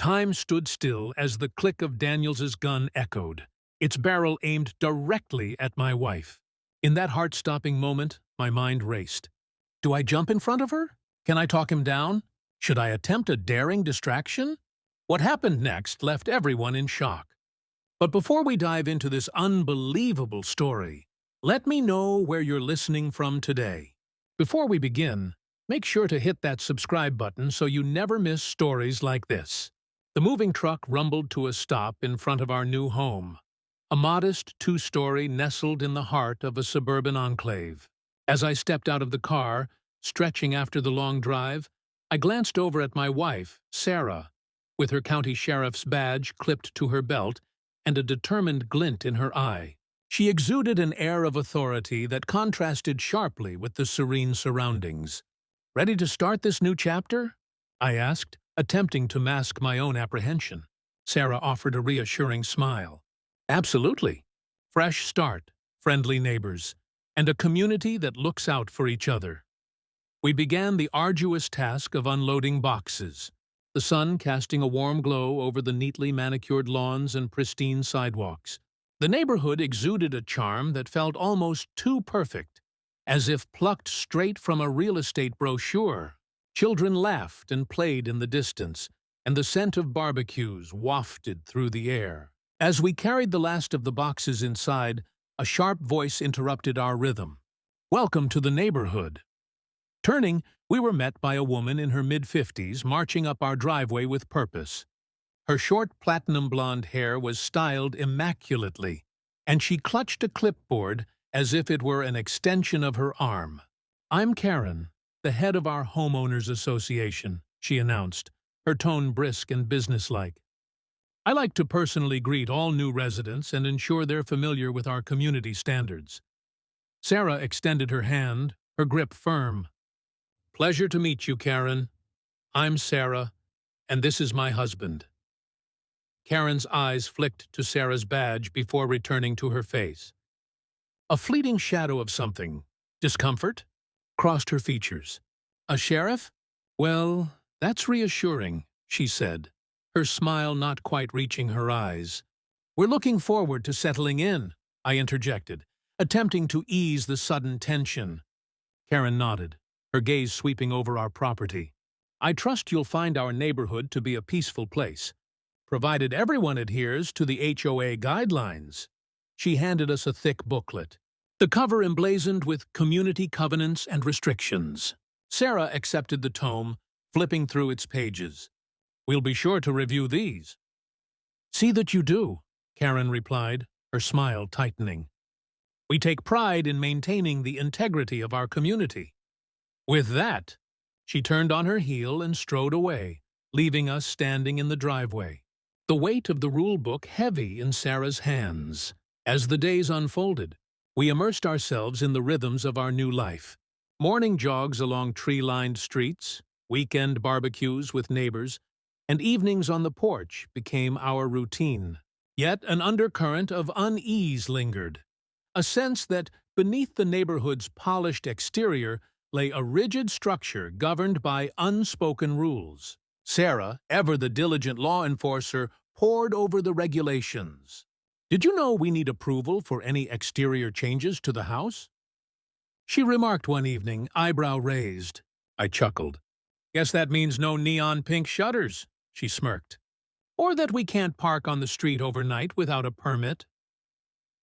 Time stood still as the click of Daniels's gun echoed, its barrel aimed directly at my wife. In that heart-stopping moment, my mind raced. Do I jump in front of her? Can I talk him down? Should I attempt a daring distraction? What happened next left everyone in shock. But before we dive into this unbelievable story, let me know where you're listening from today. Before we begin, make sure to hit that subscribe button so you never miss stories like this. The moving truck rumbled to a stop in front of our new home, a modest two-story nestled in the heart of a suburban enclave. As I stepped out of the car, stretching after the long drive, I glanced over at my wife, Sarah, with her county sheriff's badge clipped to her belt and a determined glint in her eye. She exuded an air of authority that contrasted sharply with the serene surroundings. "Ready to start this new chapter?" I asked, attempting to mask my own apprehension. Sarah offered a reassuring smile. "Absolutely. Fresh start, friendly neighbors, and a community that looks out for each other." We began the arduous task of unloading boxes, the sun casting a warm glow over the neatly manicured lawns and pristine sidewalks. The neighborhood exuded a charm that felt almost too perfect, as if plucked straight from a real estate brochure. Children laughed and played in the distance, and the scent of barbecues wafted through the air. As we carried the last of the boxes inside, a sharp voice interrupted our rhythm. "Welcome to the neighborhood." Turning, we were met by a woman in her mid-50s marching up our driveway with purpose. Her short platinum blonde hair was styled immaculately, and she clutched a clipboard as if it were an extension of her arm. "I'm Karen, the head of our homeowners association," she announced, her tone brisk and businesslike. "I like to personally greet all new residents and ensure they're familiar with our community standards." Sarah extended her hand, her grip firm. "Pleasure to meet you, Karen. I'm Sarah, and this is my husband." Karen's eyes flicked to Sarah's badge before returning to her face. A fleeting shadow of something, discomfort, crossed her features. "A sheriff? Well, that's reassuring," she said, her smile not quite reaching her eyes. "We're looking forward to settling in," I interjected, attempting to ease the sudden tension. Karen nodded, her gaze sweeping over our property. "I trust you'll find our neighborhood to be a peaceful place, provided everyone adheres to the HOA guidelines." She handed us a thick booklet, the cover emblazoned with community covenants and restrictions. Sarah accepted the tome, flipping through its pages. "We'll be sure to review these." "See that you do," Karen replied, her smile tightening. "We take pride in maintaining the integrity of our community." With that, she turned on her heel and strode away, leaving us standing in the driveway, the weight of the rule book heavy in Sarah's hands. As the days unfolded, we immersed ourselves in the rhythms of our new life. Morning jogs along tree-lined streets, weekend barbecues with neighbors, and evenings on the porch became our routine. Yet an undercurrent of unease lingered, a sense that beneath the neighborhood's polished exterior lay a rigid structure governed by unspoken rules. Sarah, ever the diligent law enforcer, pored over the regulations. "Did you know we need approval for any exterior changes to the house?" she remarked one evening, eyebrow raised. I chuckled. "Guess that means no neon pink shutters," she smirked. "Or that we can't park on the street overnight without a permit."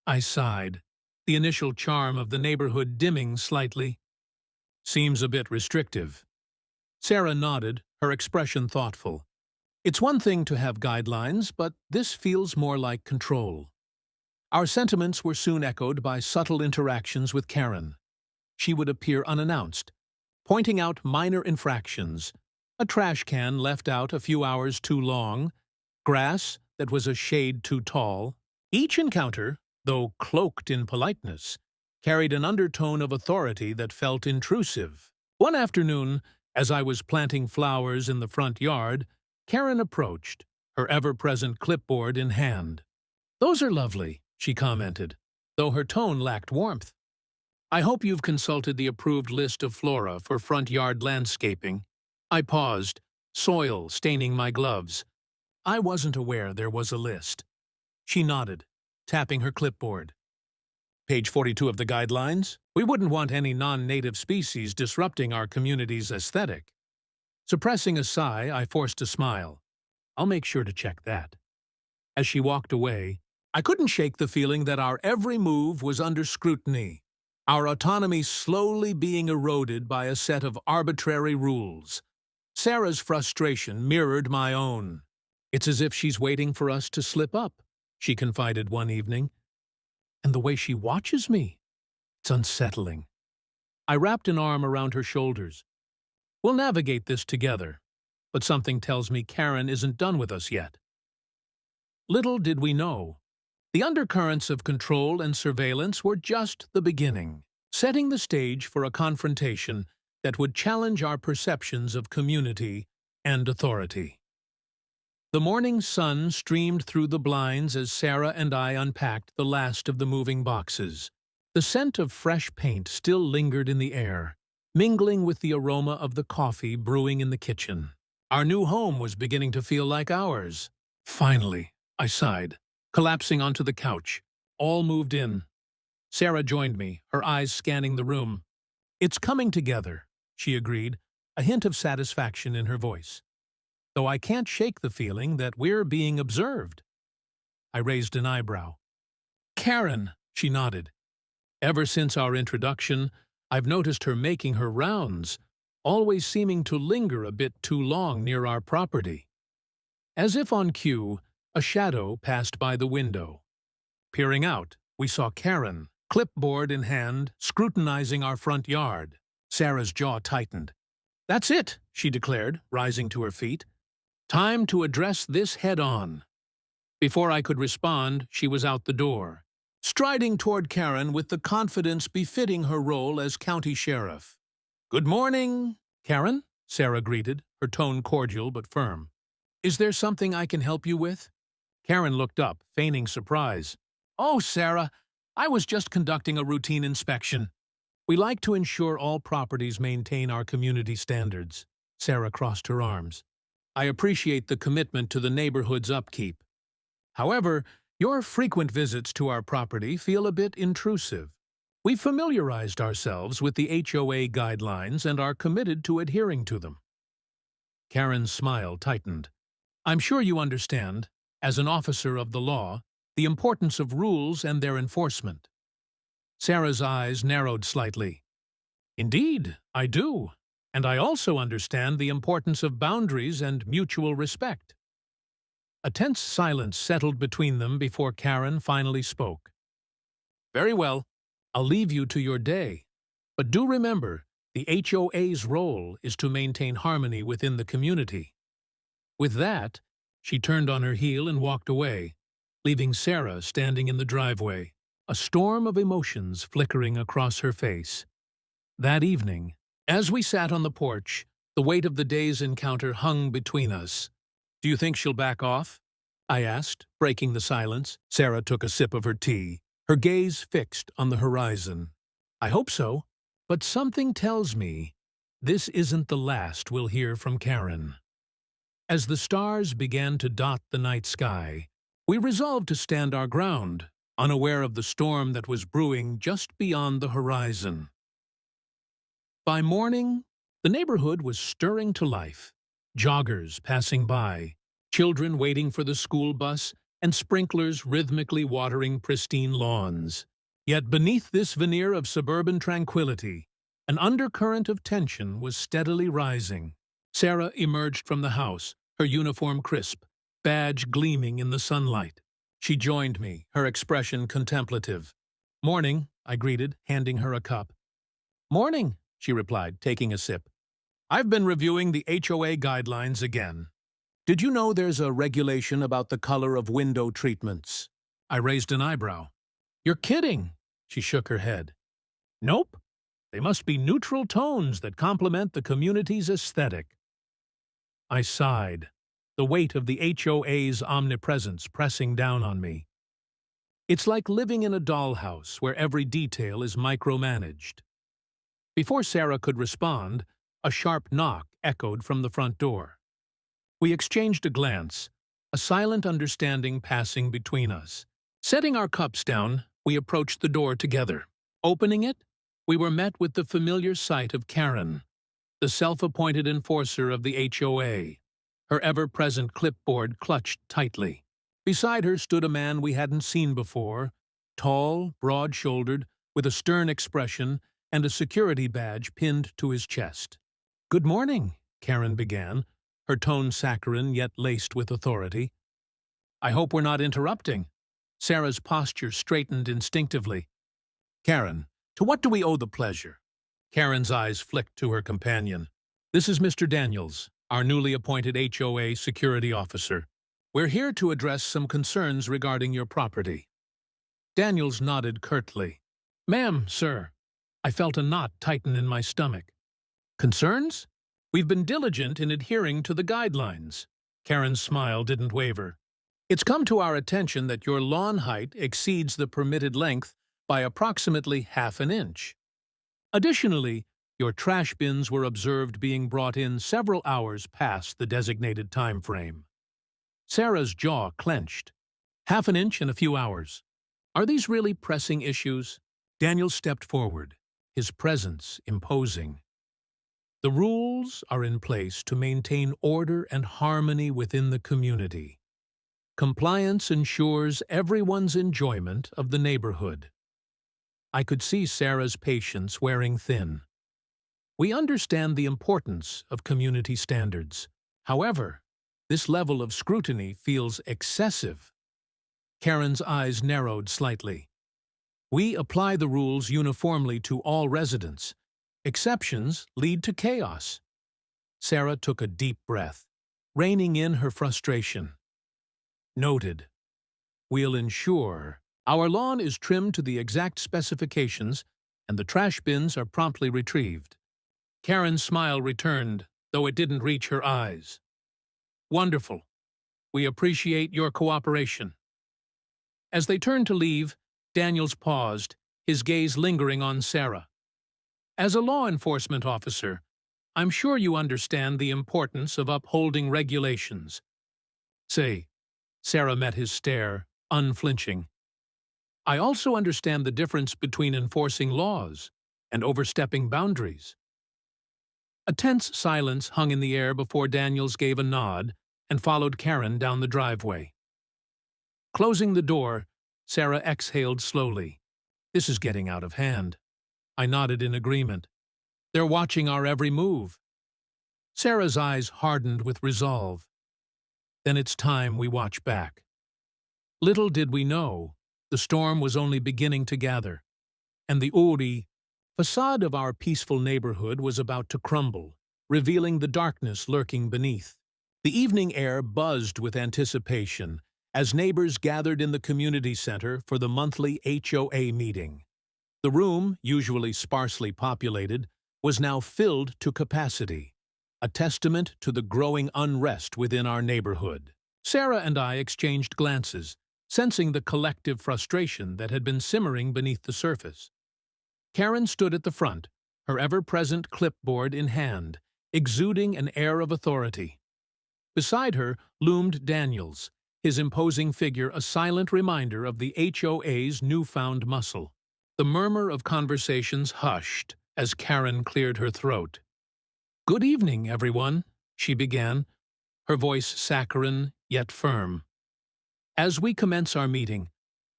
I sighed, the initial charm of the neighborhood dimming slightly. "Seems a bit restrictive." Sarah nodded, her expression thoughtful. "It's one thing to have guidelines, but this feels more like control." Our sentiments were soon echoed by subtle interactions with Karen. She would appear unannounced, pointing out minor infractions: a trash can left out a few hours too long, grass that was a shade too tall. Each encounter, though cloaked in politeness, carried an undertone of authority that felt intrusive. One afternoon, as I was planting flowers in the front yard, Karen approached, her ever-present clipboard in hand. "Those are lovely," she commented, though her tone lacked warmth. "I hope you've consulted the approved list of flora for front yard landscaping." I paused, soil staining my gloves. I wasn't aware there was a list. She nodded, tapping her clipboard. Page 42 of the guidelines. We wouldn't want any non-native species disrupting our community's aesthetic. Suppressing a sigh, I forced a smile. I'll make sure to check that. As she walked away, I couldn't shake the feeling that our every move was under scrutiny, our autonomy slowly being eroded by a set of arbitrary rules. Sarah's frustration mirrored my own. It's as if she's waiting for us to slip up, she confided one evening. And the way she watches me, it's unsettling. I wrapped an arm around her shoulders. We'll navigate this together, but something tells me Karen isn't done with us yet. Little did we know, the undercurrents of control and surveillance were just the beginning, setting the stage for a confrontation that would challenge our perceptions of community and authority. The morning sun streamed through the blinds as Sarah and I unpacked the last of the moving boxes. The scent of fresh paint still lingered in the air, mingling with the aroma of the coffee brewing in the kitchen. Our new home was beginning to feel like ours. Finally, I sighed, collapsing onto the couch. All moved in. Sarah joined me, her eyes scanning the room. It's coming together, she agreed, a hint of satisfaction in her voice. Though I can't shake the feeling that we're being observed. I raised an eyebrow. Karen, she nodded. Ever since our introduction, I've noticed her making her rounds, always seeming to linger a bit too long near our property. As if on cue, a shadow passed by the window. Peering out, we saw Karen, clipboard in hand, scrutinizing our front yard. Sarah's jaw tightened. That's it, she declared, rising to her feet. Time to address this head-on. Before I could respond, she was out the door, striding toward Karen with the confidence befitting her role as county sheriff. Good morning, Karen, Sarah greeted, her tone cordial but firm. Is there something I can help you with? Karen looked up, feigning surprise. Oh, Sarah, I was just conducting a routine inspection. We like to ensure all properties maintain our community standards. Sarah crossed her arms. I appreciate the commitment to the neighborhood's upkeep. However, your frequent visits to our property feel a bit intrusive. We've familiarized ourselves with the HOA guidelines and are committed to adhering to them. Karen's smile tightened. I'm sure you understand, as an officer of the law, the importance of rules and their enforcement. Sarah's eyes narrowed slightly. Indeed, I do. And I also understand the importance of boundaries and mutual respect. A tense silence settled between them before Karen finally spoke. Very well, I'll leave you to your day. But do remember, the HOA's role is to maintain harmony within the community. With that, she turned on her heel and walked away, leaving Sarah standing in the driveway, a storm of emotions flickering across her face. That evening, as we sat on the porch, the weight of the day's encounter hung between us. Do you think she'll back off? I asked, breaking the silence. Sarah took a sip of her tea, her gaze fixed on the horizon. I hope so, but something tells me this isn't the last we'll hear from Karen. As the stars began to dot the night sky, we resolved to stand our ground, unaware of the storm that was brewing just beyond the horizon. By morning, the neighborhood was stirring to life. Joggers passing by, children waiting for the school bus, and sprinklers rhythmically watering pristine lawns. Yet beneath this veneer of suburban tranquility, an undercurrent of tension was steadily rising. Sarah emerged from the house, her uniform crisp, badge gleaming in the sunlight. She joined me, her expression contemplative. Morning, I greeted, handing her a cup. Morning, she replied, taking a sip. I've been reviewing the HOA guidelines again. Did you know there's a regulation about the color of window treatments? I raised an eyebrow. You're kidding, she shook her head. Nope. They must be neutral tones that complement the community's aesthetic. I sighed, the weight of the HOA's omnipresence pressing down on me. It's like living in a dollhouse where every detail is micromanaged. Before Sarah could respond, a sharp knock echoed from the front door. We exchanged a glance, a silent understanding passing between us. Setting our cups down, we approached the door together. Opening it, we were met with the familiar sight of Karen, the self-appointed enforcer of the HOA, her ever-present clipboard clutched tightly. Beside her stood a man we hadn't seen before, tall, broad-shouldered, with a stern expression and a security badge pinned to his chest. "Good morning," Karen began, her tone saccharine yet laced with authority. "I hope we're not interrupting." Sarah's posture straightened instinctively. "Karen, to what do we owe the pleasure?" Karen's eyes flicked to her companion. "This is Mr. Daniels, our newly appointed HOA security officer. We're here to address some concerns regarding your property." Daniels nodded curtly. "Ma'am, sir." I felt a knot tighten in my stomach. "Concerns? We've been diligent in adhering to the guidelines." Karen's smile didn't waver. "It's come to our attention that your lawn height exceeds the permitted length by approximately half an inch. Additionally, your trash bins were observed being brought in several hours past the designated time frame." Sarah's jaw clenched. "Half an inch in a few hours. Are these really pressing issues?" Daniel stepped forward, his presence imposing. "The rules are in place to maintain order and harmony within the community. Compliance ensures everyone's enjoyment of the neighborhood." I could see Sarah's patience wearing thin. "We understand the importance of community standards. However, this level of scrutiny feels excessive." Karen's eyes narrowed slightly. "We apply the rules uniformly to all residents. Exceptions lead to chaos." Sarah took a deep breath, reining in her frustration. "Noted. We'll ensure our lawn is trimmed to the exact specifications and the trash bins are promptly retrieved." Karen's smile returned, though it didn't reach her eyes. "Wonderful. We appreciate your cooperation." As they turned to leave, Daniels paused, his gaze lingering on Sarah. "As a law enforcement officer, I'm sure you understand the importance of upholding regulations." "Say," Sarah met his stare, unflinching. "I also understand the difference between enforcing laws and overstepping boundaries." A tense silence hung in the air before Daniels gave a nod and followed Karen down the driveway. Closing the door, Sarah exhaled slowly. "This is getting out of hand." I nodded in agreement. "They're watching our every move." Sarah's eyes hardened with resolve. "Then it's time we watch back." Little did we know, the storm was only beginning to gather, and the facade of our peaceful neighborhood was about to crumble, revealing the darkness lurking beneath. The evening air buzzed with anticipation as neighbors gathered in the community center for the monthly HOA meeting. The room, usually sparsely populated, was now filled to capacity, a testament to the growing unrest within our neighborhood. Sarah and I exchanged glances, sensing the collective frustration that had been simmering beneath the surface. Karen stood at the front, her ever-present clipboard in hand, exuding an air of authority. Beside her loomed Daniels, his imposing figure a silent reminder of the HOA's newfound muscle. The murmur of conversations hushed as Karen cleared her throat. "Good evening, everyone," she began, her voice saccharine yet firm. "As we commence our meeting,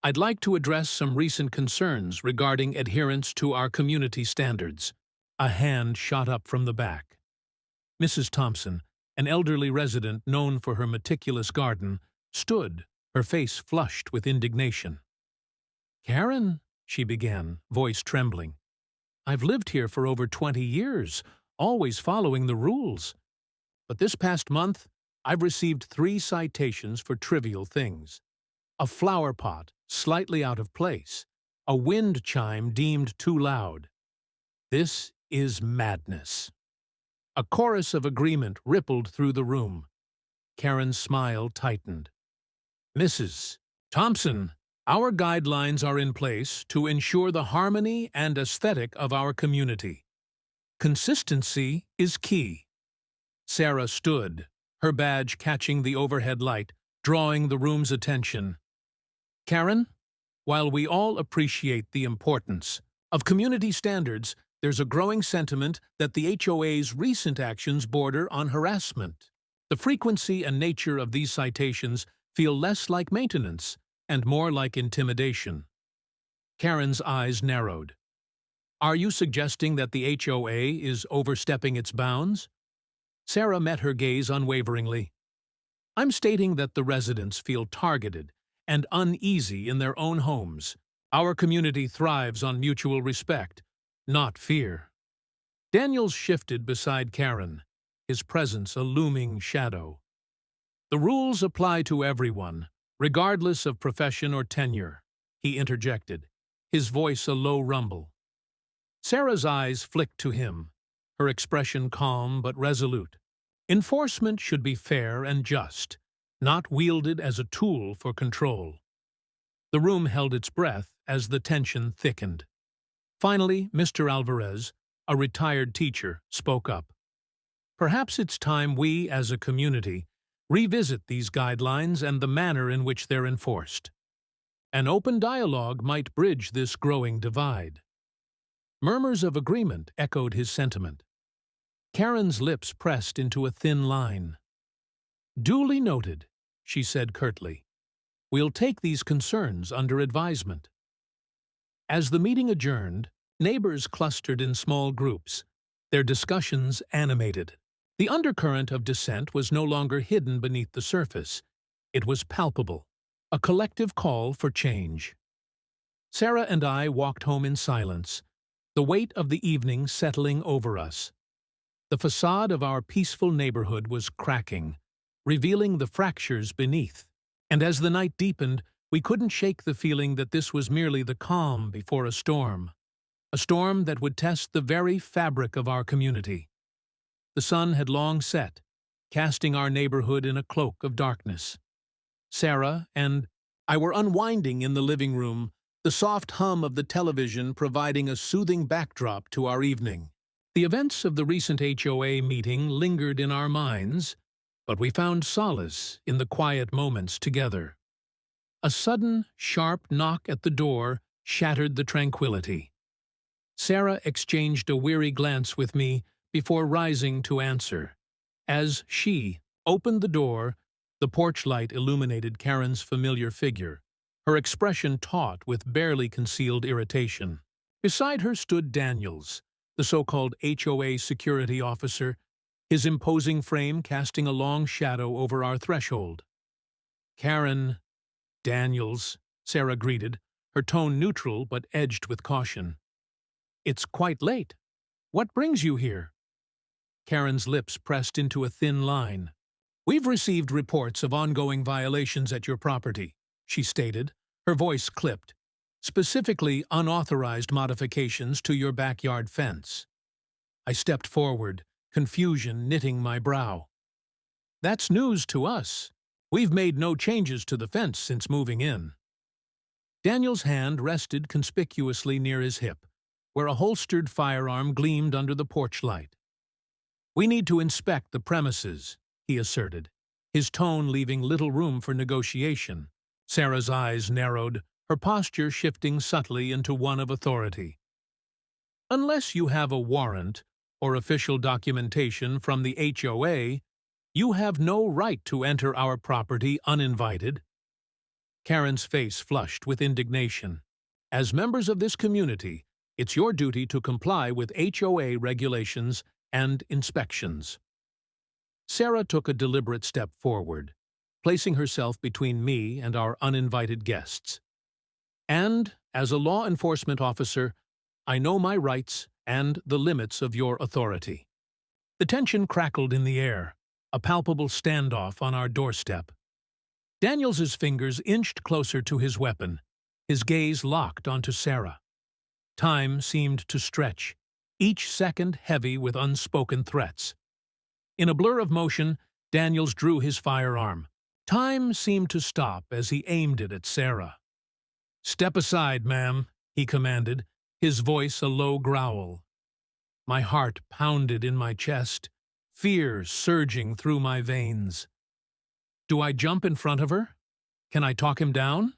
I'd like to address some recent concerns regarding adherence to our community standards." A hand shot up from the back. Mrs. Thompson, an elderly resident known for her meticulous garden, stood, her face flushed with indignation. "Karen," she began, voice trembling, "I've lived here for over 20 years, always following the rules. But this past month, I've received 3 citations for trivial things. A flower pot slightly out of place, a wind chime deemed too loud. This is madness." A chorus of agreement rippled through the room. Karen's smile tightened. "Mrs. Thompson, our guidelines are in place to ensure the harmony and aesthetic of our community. Consistency is key." Sarah stood, her badge catching the overhead light, drawing the room's attention. Karen, while we all appreciate the importance of community standards, there's a growing sentiment that the HOA's recent actions border on harassment. The frequency and nature of these citations feel less like maintenance and more like intimidation. Karen's eyes narrowed. Are you suggesting that the HOA is overstepping its bounds? Sarah met her gaze unwaveringly. I'm stating that the residents feel targeted and uneasy in their own homes. Our community thrives on mutual respect, not fear. Daniels shifted beside Karen, his presence a looming shadow. The rules apply to everyone, regardless of profession or tenure, he interjected, his voice a low rumble. Sarah's eyes flicked to him, her expression calm but resolute. Enforcement should be fair and just, not wielded as a tool for control. The room held its breath as the tension thickened. Finally, Mr. Alvarez, a retired teacher, spoke up. Perhaps it's time we, as a community, revisit these guidelines and the manner in which they're enforced. An open dialogue might bridge this growing divide. Murmurs of agreement echoed his sentiment. Karen's lips pressed into a thin line. Duly noted, she said curtly. We'll take these concerns under advisement. As the meeting adjourned, neighbors clustered in small groups, their discussions animated. The undercurrent of dissent was no longer hidden beneath the surface. It was palpable, a collective call for change. Sarah and I walked home in silence, the weight of the evening settling over us. The facade of our peaceful neighborhood was cracking, revealing the fractures beneath. And as the night deepened, we couldn't shake the feeling that this was merely the calm before a storm that would test the very fabric of our community. The sun had long set, casting our neighborhood in a cloak of darkness. Sarah and I were unwinding in the living room, the soft hum of the television providing a soothing backdrop to our evening. The events of the recent HOA meeting lingered in our minds, but we found solace in the quiet moments together. A sudden, sharp knock at the door shattered the tranquility. Sarah exchanged a weary glance with me before rising to answer. As she opened the door, the porch light illuminated Karen's familiar figure, her expression taut with barely concealed irritation. Beside her stood Daniels, the so-called HOA security officer, his imposing frame casting a long shadow over our threshold. Karen, Daniels, Sarah greeted, her tone neutral but edged with caution. It's quite late. What brings you here? Karen's lips pressed into a thin line. We've received reports of ongoing violations at your property, she stated, her voice clipped. Specifically unauthorized modifications to your backyard fence. I stepped forward, confusion knitting my brow. That's news to us. We've made no changes to the fence since moving in. Daniel's hand rested conspicuously near his hip, where a holstered firearm gleamed under the porch light. We need to inspect the premises, he asserted, his tone leaving little room for negotiation. Sarah's eyes narrowed, her posture shifting subtly into one of authority. Unless you have a warrant or official documentation from the HOA, you have no right to enter our property uninvited. Karen's face flushed with indignation. As members of this community, it's your duty to comply with HOA regulations and inspections. Sarah took a deliberate step forward, placing herself between me and our uninvited guests. And, as a law enforcement officer, I know my rights and the limits of your authority. The tension crackled in the air, a palpable standoff on our doorstep. Daniels's fingers inched closer to his weapon, his gaze locked onto Sarah. Time seemed to stretch, each second heavy with unspoken threats. In a blur of motion, Daniels drew his firearm. Time seemed to stop as he aimed it at Sarah. "Step aside, ma'am," he commanded, his voice a low growl. My heart pounded in my chest, fear surging through my veins. Do I jump in front of her? Can I talk him down?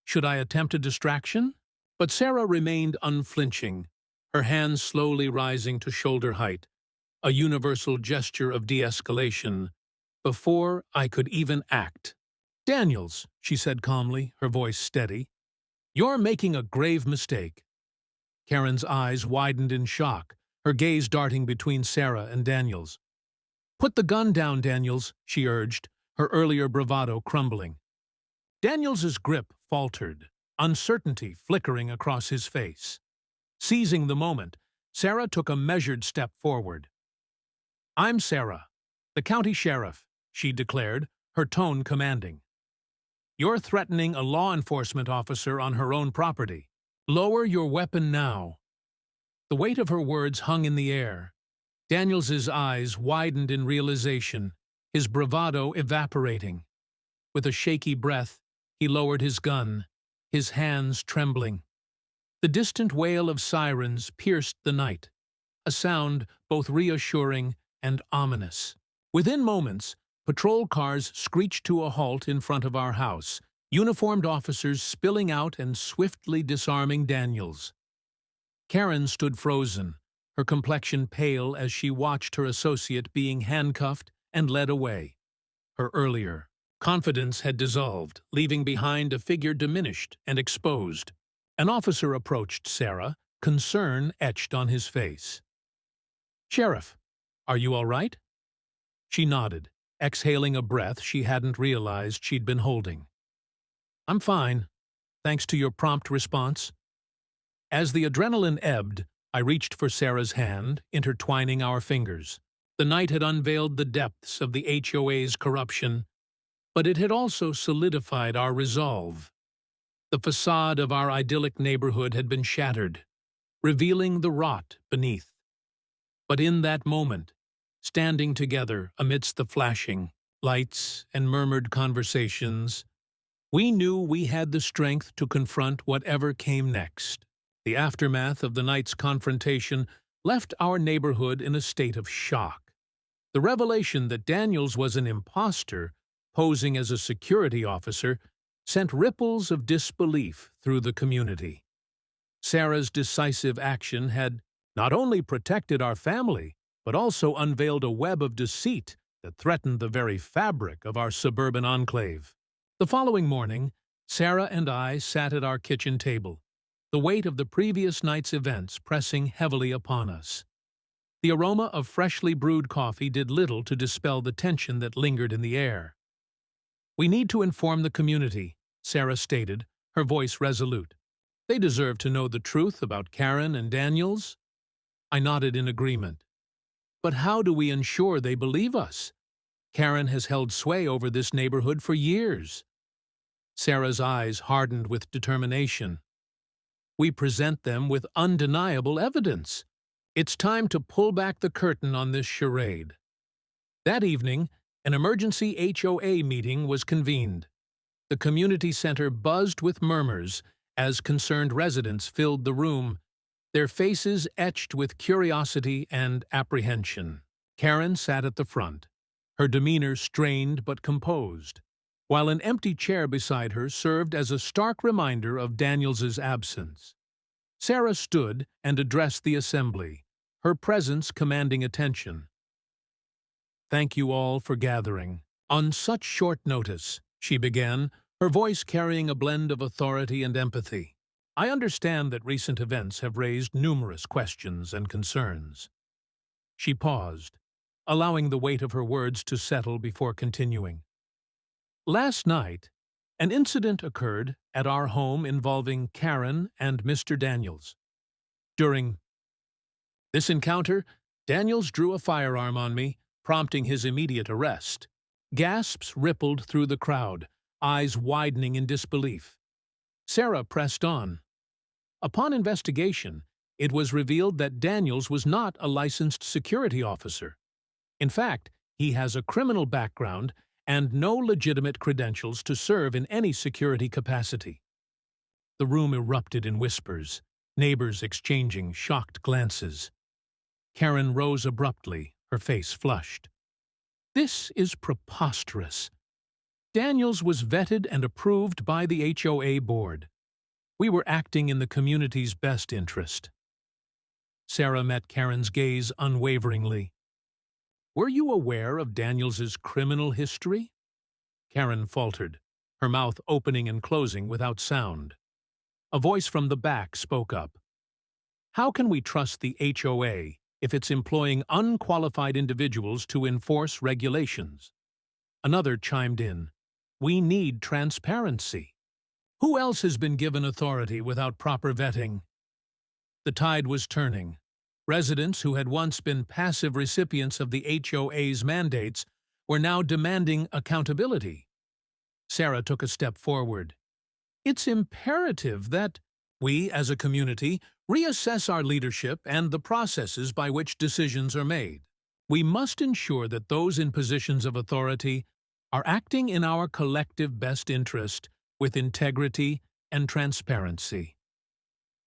Should I attempt a distraction? But Sarah remained unflinching, her hands slowly rising to shoulder height, a universal gesture of de-escalation, before I could even act. "Daniels," she said calmly, her voice steady, "you're making a grave mistake." Karen's eyes widened in shock, her gaze darting between Sarah and Daniels. "Put the gun down, Daniels," she urged, her earlier bravado crumbling. Daniels's grip faltered, uncertainty flickering across his face. Seizing the moment, Sarah took a measured step forward. "I'm Sarah, the county sheriff," she declared, her tone commanding. "You're threatening a law enforcement officer on her own property. Lower your weapon now." The weight of her words hung in the air. Daniels's eyes widened in realization, his bravado evaporating. With a shaky breath, he lowered his gun, his hands trembling. The distant wail of sirens pierced the night, a sound both reassuring and ominous. Within moments, patrol cars screeched to a halt in front of our house, uniformed officers spilling out and swiftly disarming Daniels. Karen stood frozen, her complexion pale as she watched her associate being handcuffed and led away. Her earlier confidence had dissolved, leaving behind a figure diminished and exposed. An officer approached Sarah, concern etched on his face. "Sheriff, are you all right?" She nodded, exhaling a breath she hadn't realized she'd been holding. "I'm fine, thanks to your prompt response." As the adrenaline ebbed, I reached for Sarah's hand, intertwining our fingers. The night had unveiled the depths of the HOA's corruption, but it had also solidified our resolve. The facade of our idyllic neighborhood had been shattered, revealing the rot beneath. But in that moment, standing together amidst the flashing lights and murmured conversations, we knew we had the strength to confront whatever came next. The aftermath of the night's confrontation left our neighborhood in a state of shock. The revelation that Daniels was an imposter, posing as a security officer, sent ripples of disbelief through the community. Sarah's decisive action had not only protected our family, but also unveiled a web of deceit that threatened the very fabric of our suburban enclave. The following morning, Sarah and I sat at our kitchen table, the weight of the previous night's events pressing heavily upon us. The aroma of freshly brewed coffee did little to dispel the tension that lingered in the air. "We need to inform the community," Sarah stated, her voice resolute. "They deserve to know the truth about Karen and Daniels." I nodded in agreement. "But how do we ensure they believe us? Karen has held sway over this neighborhood for years." Sarah's eyes hardened with determination. "We present them with undeniable evidence. It's time to pull back the curtain on this charade." That evening, an emergency HOA meeting was convened. The community center buzzed with murmurs as concerned residents filled the room, their faces etched with curiosity and apprehension. Karen sat at the front, her demeanor strained but composed, while an empty chair beside her served as a stark reminder of Daniels's absence. Sarah stood and addressed the assembly, her presence commanding attention. "Thank you all for gathering on such short notice," she began, her voice carrying a blend of authority and empathy. "I understand that recent events have raised numerous questions and concerns." She paused, allowing the weight of her words to settle before continuing. "Last night, an incident occurred at our home involving Karen and Mr. Daniels. During this encounter, Daniels drew a firearm on me, prompting his immediate arrest." Gasps rippled through the crowd, eyes widening in disbelief. Sarah pressed on. "Upon investigation, it was revealed that Daniels was not a licensed security officer. In fact, he has a criminal background and no legitimate credentials to serve in any security capacity." The room erupted in whispers, neighbors exchanging shocked glances. Karen rose abruptly, her face flushed. "This is preposterous. Daniels was vetted and approved by the HOA board. We were acting in the community's best interest. Sarah met Karen's gaze unwaveringly. "Were you aware of Daniels's criminal history?" Karen faltered, her mouth opening and closing without sound. A voice from the back spoke up. "How can we trust the HOA if it's employing unqualified individuals to enforce regulations?" Another chimed in. "We need transparency. Who else has been given authority without proper vetting?" The tide was turning. Residents who had once been passive recipients of the HOA's mandates were now demanding accountability. Sarah took a step forward. "It's imperative that we, as a community, reassess our leadership and the processes by which decisions are made. We must ensure that those in positions of authority are acting in our collective best interest with integrity and transparency."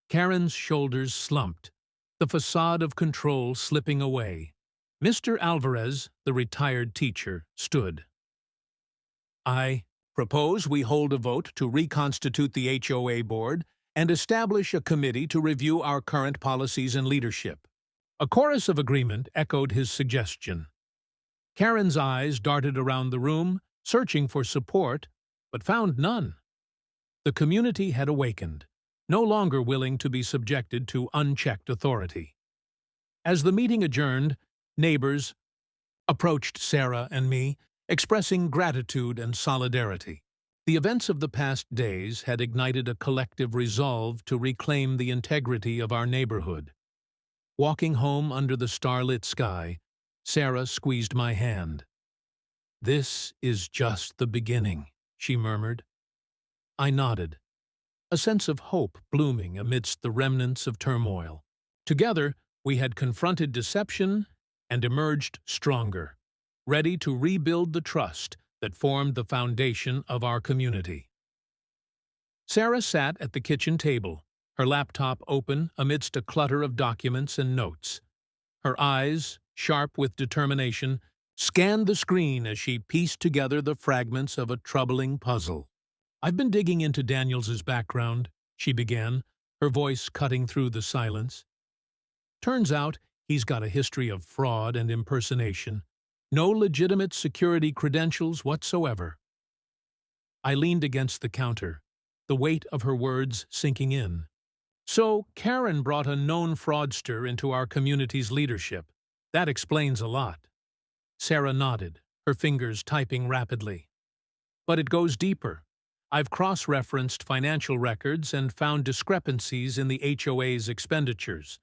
Karen's shoulders slumped, the facade of control slipping away. Mr. Alvarez, the retired teacher, stood. "I propose we hold a vote to reconstitute the HOA board and establish a committee to review our current policies and leadership." A chorus of agreement echoed his suggestion. Karen's eyes darted around the room, searching for support, but found none. The community had awakened, no longer willing to be subjected to unchecked authority. As the meeting adjourned, neighbors approached Sarah and me, expressing gratitude and solidarity. The events of the past days had ignited a collective resolve to reclaim the integrity of our neighborhood. Walking home under the starlit sky, Sarah squeezed my hand. "This is just the beginning," she murmured. I nodded, a sense of hope blooming amidst the remnants of turmoil. Together, we had confronted deception and emerged stronger, ready to rebuild the trust that formed the foundation of our community. Sarah sat at the kitchen table, her laptop open amidst a clutter of documents and notes. Her eyes, sharp with determination, scanned the screen as she pieced together the fragments of a troubling puzzle. "I've been digging into Daniels's background," she began, her voice cutting through the silence. "Turns out he's got a history of fraud and impersonation. No legitimate security credentials whatsoever." I leaned against the counter, the weight of her words sinking in. "So Karen brought a known fraudster into our community's leadership. That explains a lot." Sarah nodded, her fingers typing rapidly. "But it goes deeper. I've cross-referenced financial records and found discrepancies in the HOA's expenditures.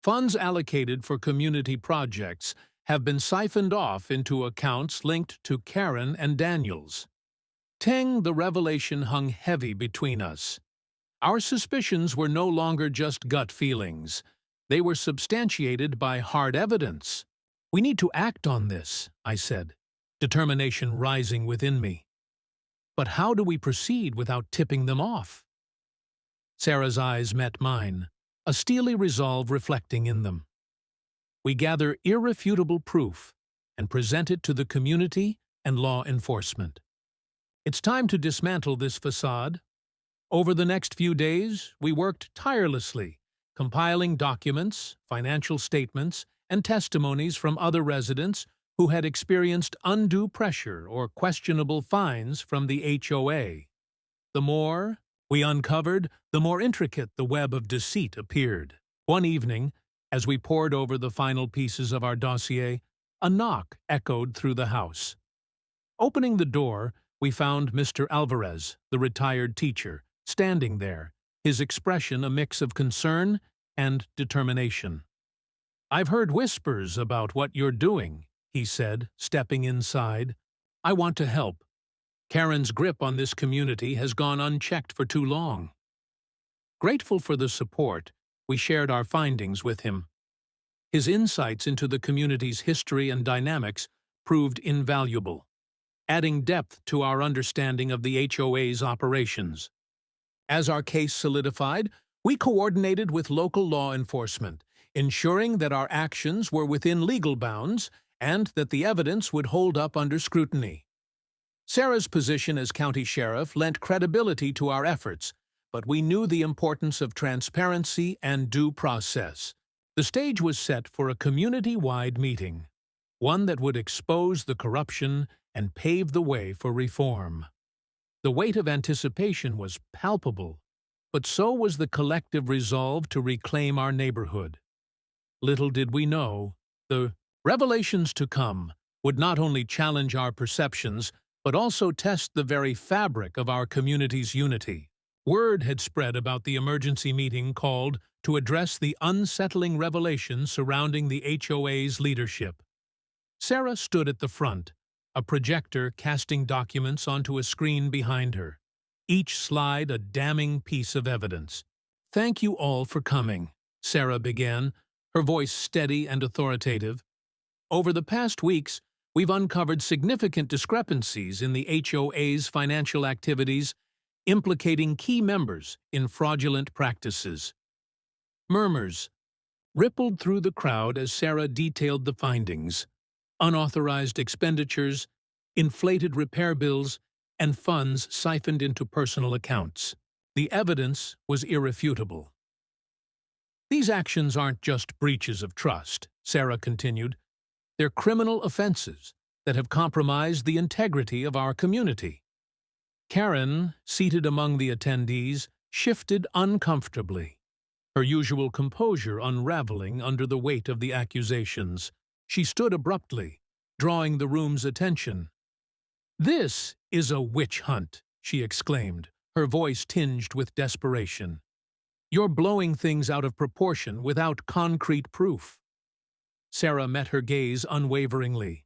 Funds allocated for community projects have been siphoned off into accounts linked to Karen and Daniels." Teng, the revelation hung heavy between us. Our suspicions were no longer just gut feelings. They were substantiated by hard evidence. "We need to act on this," I said, determination rising within me. "But how do we proceed without tipping them off?" Sarah's eyes met mine, a steely resolve reflecting in them. "We gather irrefutable proof and present it to the community and law enforcement. It's time to dismantle this facade." Over the next few days, we worked tirelessly, compiling documents, financial statements, and testimonies from other residents who had experienced undue pressure or questionable fines from the HOA. The more we uncovered, the more intricate the web of deceit appeared. One evening, as we pored over the final pieces of our dossier, a knock echoed through the house. Opening the door, we found Mr. Alvarez, the retired teacher, standing there, his expression a mix of concern and determination. "I've heard whispers about what you're doing," he said, stepping inside. "I want to help. Karen's grip on this community has gone unchecked for too long." Grateful for the support, we shared our findings with him. His insights into the community's history and dynamics proved invaluable, adding depth to our understanding of the HOA's operations. As our case solidified, we coordinated with local law enforcement, ensuring that our actions were within legal bounds and that the evidence would hold up under scrutiny. Sarah's position as county sheriff lent credibility to our efforts, but we knew the importance of transparency and due process. The stage was set for a community-wide meeting, one that would expose the corruption and pave the way for reform. The weight of anticipation was palpable, but so was the collective resolve to reclaim our neighborhood. Little did we know, the revelations to come would not only challenge our perceptions, but also test the very fabric of our community's unity. Word had spread about the emergency meeting called to address the unsettling revelations surrounding the HOA's leadership. Sarah stood at the front, a projector casting documents onto a screen behind her, each slide a damning piece of evidence. "Thank you all for coming," Sarah began, her voice steady and authoritative. "Over the past weeks, we've uncovered significant discrepancies in the HOA's financial activities, implicating key members in fraudulent practices." Murmurs rippled through the crowd as Sarah detailed the findings: unauthorized expenditures, inflated repair bills, and funds siphoned into personal accounts. The evidence was irrefutable. "These actions aren't just breaches of trust," Sarah continued. "They're criminal offenses that have compromised the integrity of our community." Karen, seated among the attendees, shifted uncomfortably, her usual composure unraveling under the weight of the accusations. She stood abruptly, drawing the room's attention. "This is a witch hunt," she exclaimed, her voice tinged with desperation. "You're blowing things out of proportion without concrete proof." Sarah met her gaze unwaveringly.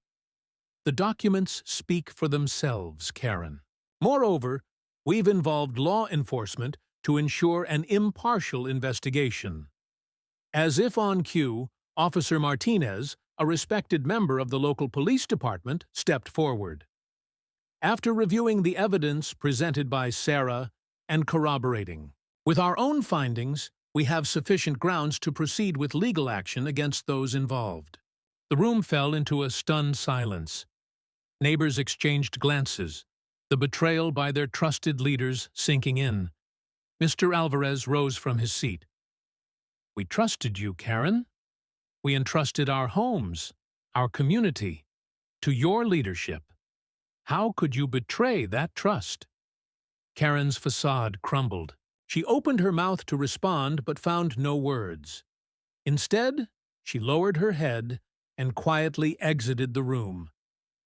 "The documents speak for themselves, Karen. Moreover, we've involved law enforcement to ensure an impartial investigation." As if on cue, Officer Martinez, a respected member of the local police department, stepped forward. After reviewing the evidence presented by Sarah and corroborating with our own findings, we have sufficient grounds to proceed with legal action against those involved. The room fell into a stunned silence. Neighbors exchanged glances, the betrayal by their trusted leaders sinking in. Mr. Alvarez rose from his seat. "We trusted you, Karen. We entrusted our homes, our community, to your leadership. How could you betray that trust?" Karen's facade crumbled. She opened her mouth to respond but found no words. Instead, she lowered her head and quietly exited the room,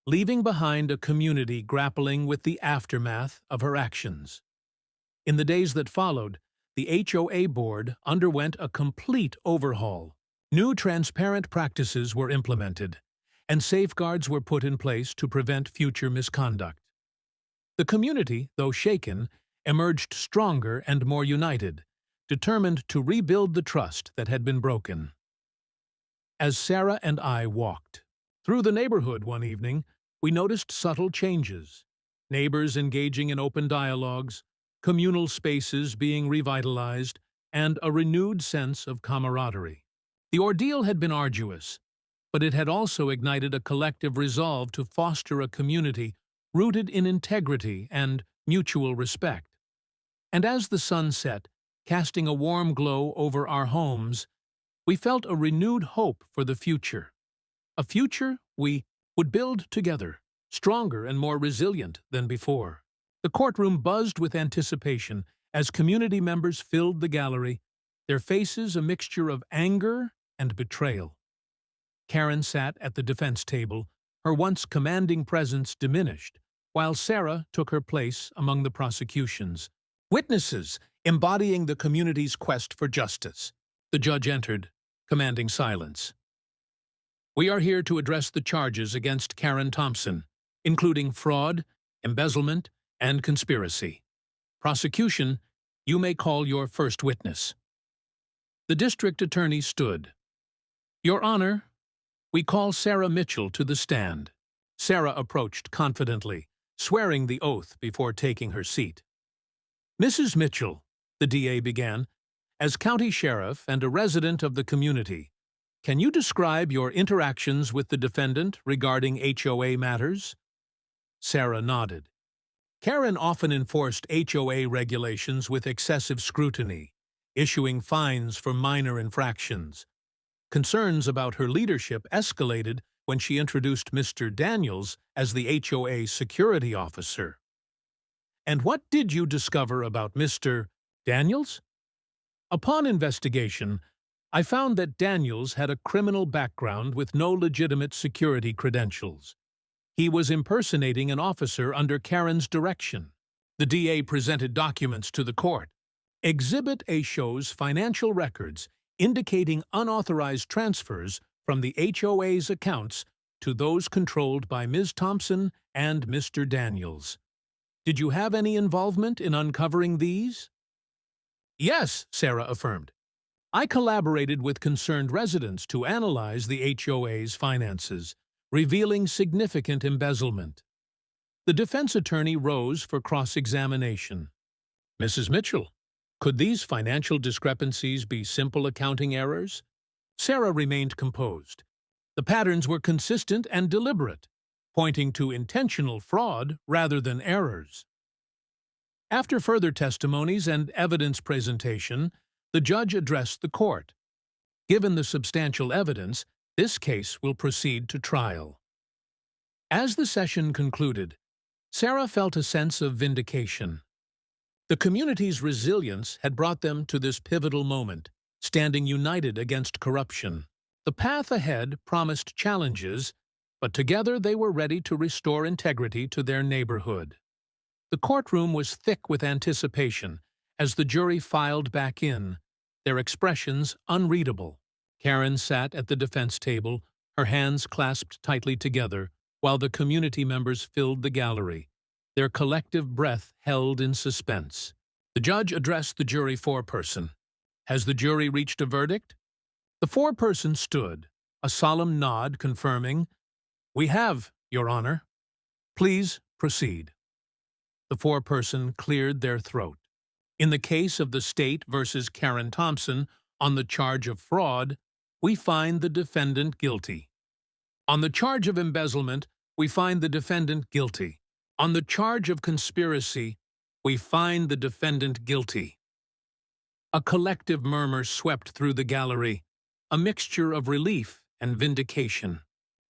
leaving behind a community grappling with the aftermath of her actions. In the days that followed, the HOA board underwent a complete overhaul. New transparent practices were implemented, and safeguards were put in place to prevent future misconduct. The community, though shaken, emerged stronger and more united, determined to rebuild the trust that had been broken. As Sarah and I walked through the neighborhood one evening, we noticed subtle changes: neighbors engaging in open dialogues, communal spaces being revitalized, and a renewed sense of camaraderie. The ordeal had been arduous, but it had also ignited a collective resolve to foster a community rooted in integrity and mutual respect. And as the sun set, casting a warm glow over our homes, we felt a renewed hope for the future. A future we would build together, stronger and more resilient than before. The courtroom buzzed with anticipation as community members filled the gallery, their faces a mixture of anger and betrayal. Karen sat at the defense table, her once commanding presence diminished, while Sarah took her place among the prosecutions. Witnesses embodying the community's quest for justice. The judge entered, commanding silence. "We are here to address the charges against Karen Thompson, including fraud, embezzlement, and conspiracy. Prosecution, you may call your first witness." The district attorney stood. "Your Honor, we call Sarah Mitchell to the stand." Sarah approached confidently, swearing the oath before taking her seat. "Mrs. Mitchell," the DA began, "as county sheriff and a resident of the community, can you describe your interactions with the defendant regarding HOA matters?" Sarah nodded. Karen often enforced HOA regulations with excessive scrutiny, issuing fines for minor infractions. Concerns about her leadership escalated when she introduced Mr. Daniels as the HOA security officer. And what did you discover about Mr. Daniels? Upon investigation, I found that Daniels had a criminal background with no legitimate security credentials. He was impersonating an officer under Karen's direction. The DA presented documents to the court. Exhibit A shows financial records indicating unauthorized transfers from the HOA's accounts to those controlled by Ms. Thompson and Mr. Daniels. Did you have any involvement in uncovering these? Yes, Sarah affirmed. I collaborated with concerned residents to analyze the HOA's finances, revealing significant embezzlement. The defense attorney rose for cross-examination. Mrs. Mitchell, could these financial discrepancies be simple accounting errors? Sarah remained composed. The patterns were consistent and deliberate, pointing to intentional fraud rather than errors. After further testimonies and evidence presentation, the judge addressed the court. Given the substantial evidence, this case will proceed to trial. As the session concluded, Sarah felt a sense of vindication. The community's resilience had brought them to this pivotal moment, standing united against corruption. The path ahead promised challenges, but together they were ready to restore integrity to their neighborhood. The courtroom was thick with anticipation as the jury filed back in, their expressions unreadable. Karen sat at the defense table, her hands clasped tightly together, while the community members filled the gallery, their collective breath held in suspense. The judge addressed the jury foreperson. Has the jury reached a verdict? The foreperson stood, a solemn nod confirming, "We have, Your Honor. Please proceed." The foreperson cleared their throat. In the case of the state versus Karen Thompson on the charge of fraud, we find the defendant guilty. On the charge of embezzlement, we find the defendant guilty. On the charge of conspiracy, we find the defendant guilty. A collective murmur swept through the gallery, a mixture of relief and vindication.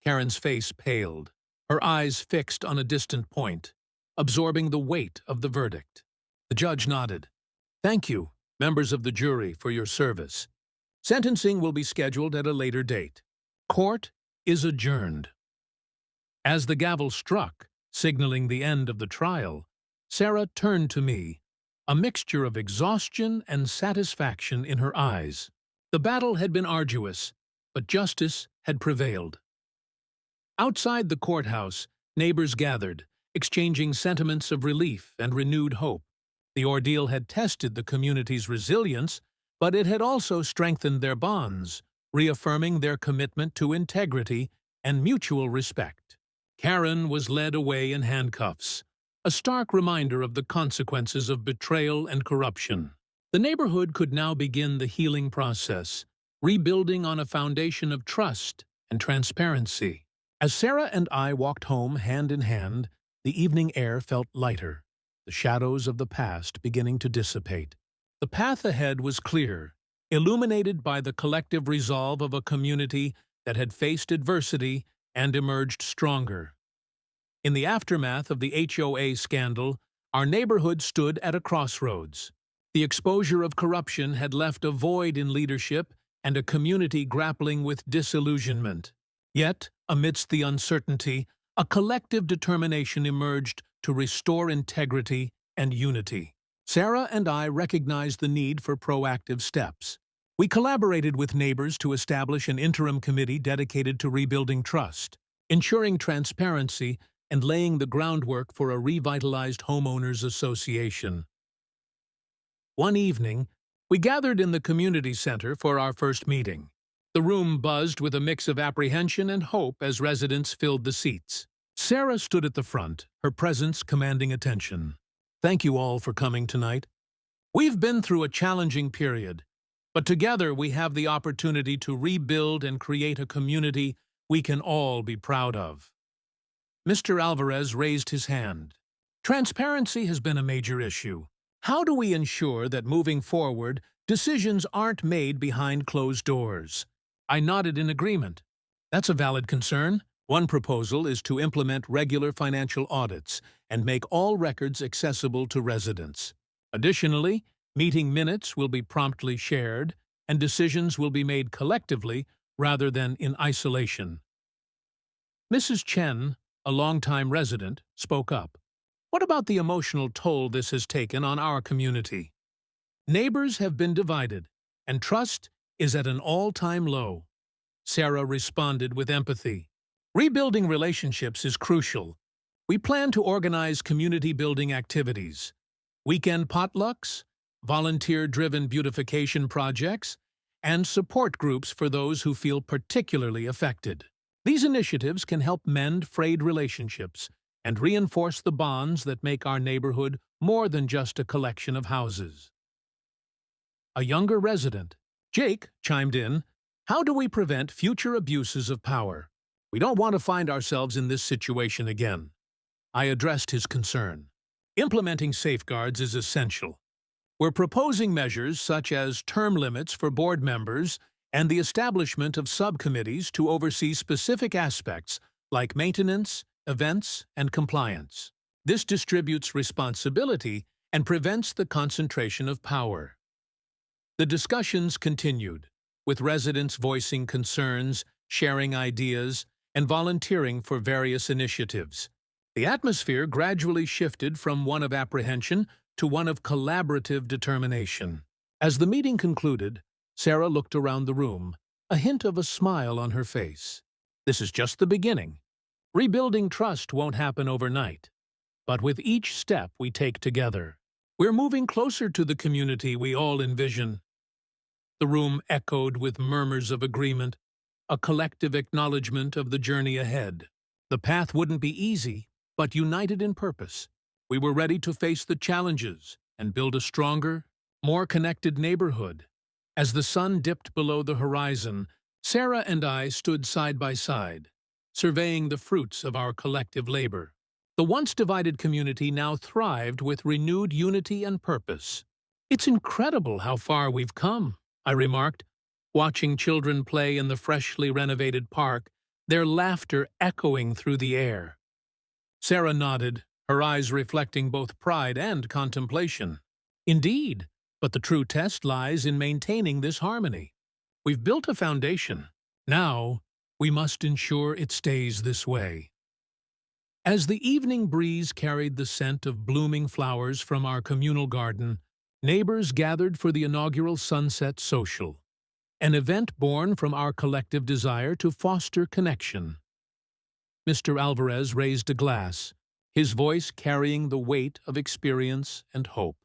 Karen's face paled, her eyes fixed on a distant point, absorbing the weight of the verdict. The judge nodded. Thank you, members of the jury, for your service. Sentencing will be scheduled at a later date. Court is adjourned. As the gavel struck, signaling the end of the trial, Sarah turned to me, a mixture of exhaustion and satisfaction in her eyes. The battle had been arduous, but justice had prevailed. Outside the courthouse, neighbors gathered, exchanging sentiments of relief and renewed hope. The ordeal had tested the community's resilience, but it had also strengthened their bonds, reaffirming their commitment to integrity and mutual respect. Karen was led away in handcuffs, a stark reminder of the consequences of betrayal and corruption. The neighborhood could now begin the healing process, rebuilding on a foundation of trust and transparency. As Sarah and I walked home hand in hand, the evening air felt lighter, the shadows of the past beginning to dissipate. The path ahead was clear, illuminated by the collective resolve of a community that had faced adversity and emerged stronger. In the aftermath of the HOA scandal, our neighborhood stood at a crossroads. The exposure of corruption had left a void in leadership and a community grappling with disillusionment. Yet, amidst the uncertainty, a collective determination emerged to restore integrity and unity. Sarah and I recognized the need for proactive steps. We collaborated with neighbors to establish an interim committee dedicated to rebuilding trust, ensuring transparency, and laying the groundwork for a revitalized homeowners association. One evening, we gathered in the community center for our first meeting. The room buzzed with a mix of apprehension and hope as residents filled the seats. Sarah stood at the front, her presence commanding attention. Thank you all for coming tonight. We've been through a challenging period, but together we have the opportunity to rebuild and create a community we can all be proud of. Mr. Alvarez raised his hand. Transparency has been a major issue. How do we ensure that moving forward, decisions aren't made behind closed doors? I nodded in agreement. That's a valid concern. One proposal is to implement regular financial audits and make all records accessible to residents. Additionally, meeting minutes will be promptly shared, and decisions will be made collectively rather than in isolation. Mrs. Chen, a longtime resident, spoke up. What about the emotional toll this has taken on our community? Neighbors have been divided, and trust is at an all-time low. Sarah responded with empathy. Rebuilding relationships is crucial. We plan to organize community-building activities, weekend potlucks, volunteer-driven beautification projects, and support groups for those who feel particularly affected. These initiatives can help mend frayed relationships and reinforce the bonds that make our neighborhood more than just a collection of houses. A younger resident, Jake, chimed in, how do we prevent future abuses of power? We don't want to find ourselves in this situation again. I addressed his concern. Implementing safeguards is essential. We're proposing measures such as term limits for board members and the establishment of subcommittees to oversee specific aspects like maintenance, events, and compliance. This distributes responsibility and prevents the concentration of power. The discussions continued, with residents voicing concerns, sharing ideas, and volunteering for various initiatives. The atmosphere gradually shifted from one of apprehension to one of collaborative determination. As the meeting concluded, Sarah looked around the room, a hint of a smile on her face. This is just the beginning. Rebuilding trust won't happen overnight, but with each step we take together, we're moving closer to the community we all envision. The room echoed with murmurs of agreement, a collective acknowledgement of the journey ahead. The path wouldn't be easy, but united in purpose, we were ready to face the challenges and build a stronger, more connected neighborhood. As the sun dipped below the horizon, Sarah and I stood side by side, surveying the fruits of our collective labor. The once divided community now thrived with renewed unity and purpose. It's incredible how far we've come, I remarked, watching children play in the freshly renovated park, their laughter echoing through the air. Sarah nodded, her eyes reflecting both pride and contemplation. Indeed, but the true test lies in maintaining this harmony. We've built a foundation. Now, we must ensure it stays this way. As the evening breeze carried the scent of blooming flowers from our communal garden, neighbors gathered for the inaugural Sunset Social, an event born from our collective desire to foster connection. Mr. Alvarez raised a glass, his voice carrying the weight of experience and hope.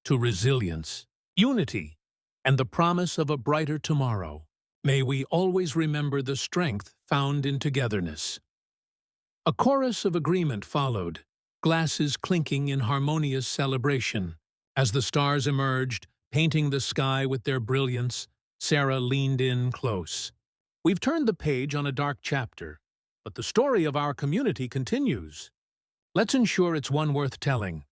To resilience, unity, and the promise of a brighter tomorrow, may we always remember the strength found in togetherness. A chorus of agreement followed, glasses clinking in harmonious celebration. As the stars emerged, painting the sky with their brilliance, Sarah leaned in close. We've turned the page on a dark chapter, but the story of our community continues. Let's ensure it's one worth telling.